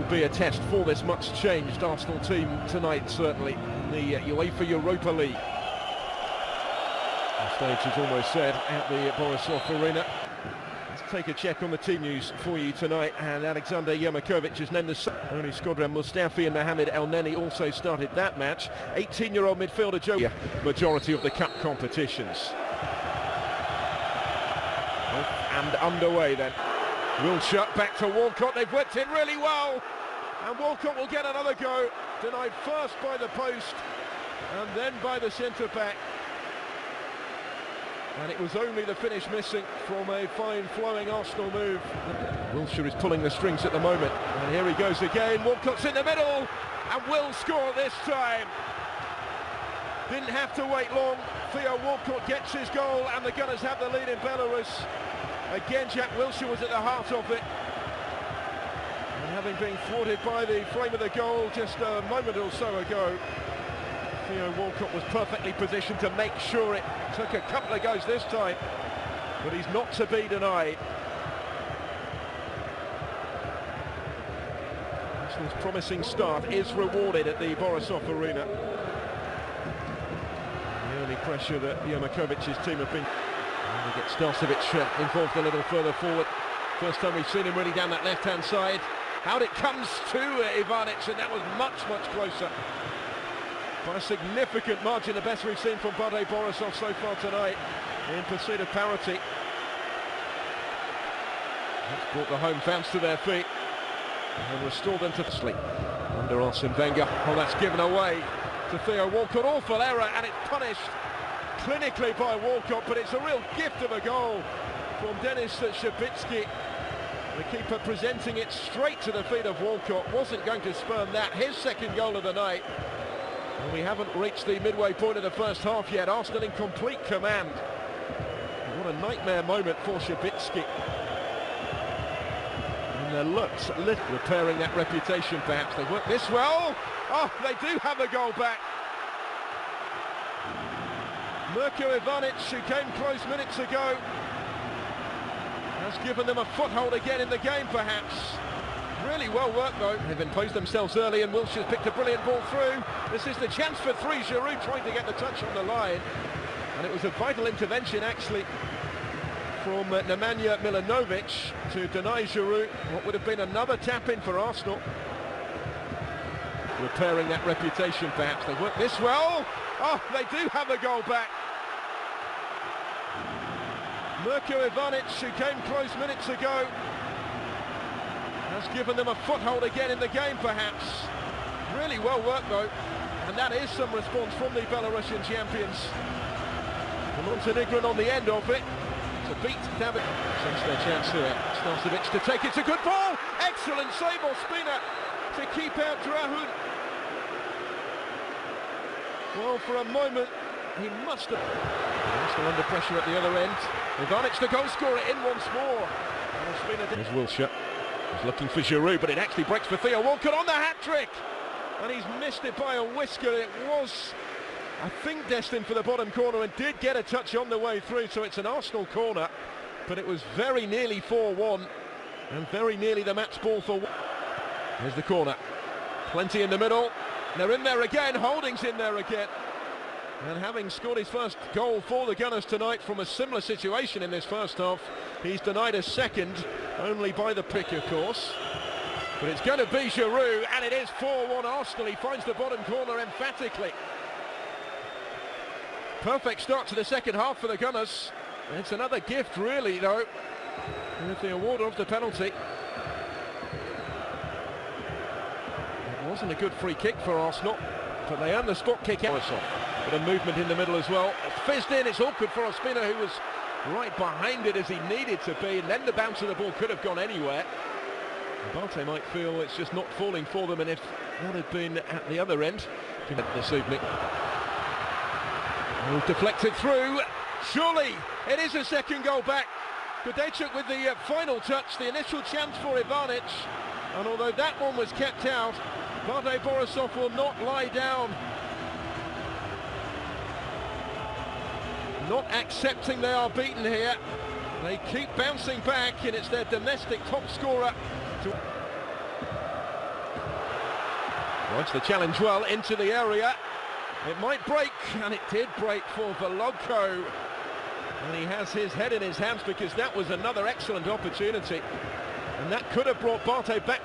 will be a test for this much changed Arsenal team tonight, certainly, in the UEFA Europa League. The stage is almost set at the Borisov Arena. Let's take a check on the team news for you tonight, and Alexander Yermakovic is named the only Skodran Mustafi and Mohamed El Neni also started that match. 18-year-old midfielder Joe, majority of the cup competitions. And underway then. Wilshere back to Walcott, they've worked in really well, and Walcott will get another go, denied first by the post and then by the centre-back, and it was only the finish missing from a fine flowing Arsenal move. Wilshere is pulling the strings at the moment, and here he goes again. Walcott's in the middle and will score this time. Didn't have to wait long. Theo Walcott gets his goal and the Gunners have the lead in Belarus. Again, Jack Wilshere was at the heart of it, and having been thwarted by the frame of the goal just a moment or so ago, Theo Walcott was perfectly positioned to make sure it took a couple of goes this time, but he's not to be denied. Arsenal's promising start is rewarded at the Borisov Arena. The early pressure that Yermakovic's team have been. We get Starcevic involved a little further forward. First time we've seen him really down that left-hand side. Out it comes to Ivanic, and that was much, much closer. By a significant margin, the best we've seen from Bate Borisov so far tonight in pursuit of parity. That's brought the home fans to their feet and restored them to sleep under Arsene Wenger. Oh, that's given away to Theo Walcott. Awful error, and it's punished clinically by Walcott, but it's a real gift of a goal from Denis Shabitsky. The keeper presenting it straight to the feet of Walcott. Wasn't going to spurn that. His second goal of the night. And we haven't reached the midway point of the first half yet. Arsenal in complete command. What a nightmare moment for Shabitsky. And their looks repairing that reputation perhaps. They work this well. Oh, they do have a goal back. Mirko Ivanic, who came close minutes ago, has given them a foothold again in the game perhaps. Really well worked though. They've imposed themselves early, and Wilshere's picked a brilliant ball through. This is the chance for three. Giroud trying to get the touch on the line, and it was a vital intervention actually from Nemanja Milanovic to deny Giroud what would have been another tap-in for Arsenal. Repairing that reputation perhaps. They work this well. Oh, they do have a goal back. Mirko Ivanic, who came close minutes ago, has given them a foothold again in the game perhaps. Really well worked though, and that is some response from the Belarusian champions. The Montenegrin on the end of it to beat David. Since their chance here, Starcevic to take it. It's a good ball. Excellent save Ospina to keep out Drahun. Well, for a moment he must have. Still under pressure at the other end. Ivanic, the goal scorer, in once more. There's Wilshere. He's looking for Giroud, but it actually breaks for Theo Walcott on the hat-trick, and he's missed it by a whisker. It was, I think, destined for the bottom corner and did get a touch on the way through, so it's an Arsenal corner, but it was very nearly 4-1 and very nearly the match ball for. Here's the corner, plenty in the middle, they're in there again. Holding's in there again, and having scored his first goal for the Gunners tonight from a similar situation in this first half, he's denied a second, only by the pick of course. But it's going to be Giroud, and it is 4-1 Arsenal. He finds the bottom corner emphatically. Perfect start to the second half for the Gunners. It's another gift really though, with the award of the penalty. It wasn't a good free kick for Arsenal, but they earned the spot kick out. But a movement in the middle as well. It's fizzed in, it's awkward for Ospina, who was right behind it as he needed to be, and then the bounce of the ball could have gone anywhere. Bate might feel it's just not falling for them, and if that had been at the other end this evening. Oh, deflected through, surely it is a second goal back. Gudejchuk with the final touch, the initial chance for Ivanic, and although that one was kept out, Bate Borisov will not lie down. Not accepting they are beaten here. They keep bouncing back, and it's their domestic top scorer. Points the challenge well into the area. It might break, and it did break for Volodko. And he has his head in his hands because that was another excellent opportunity. And that could have brought Bate back with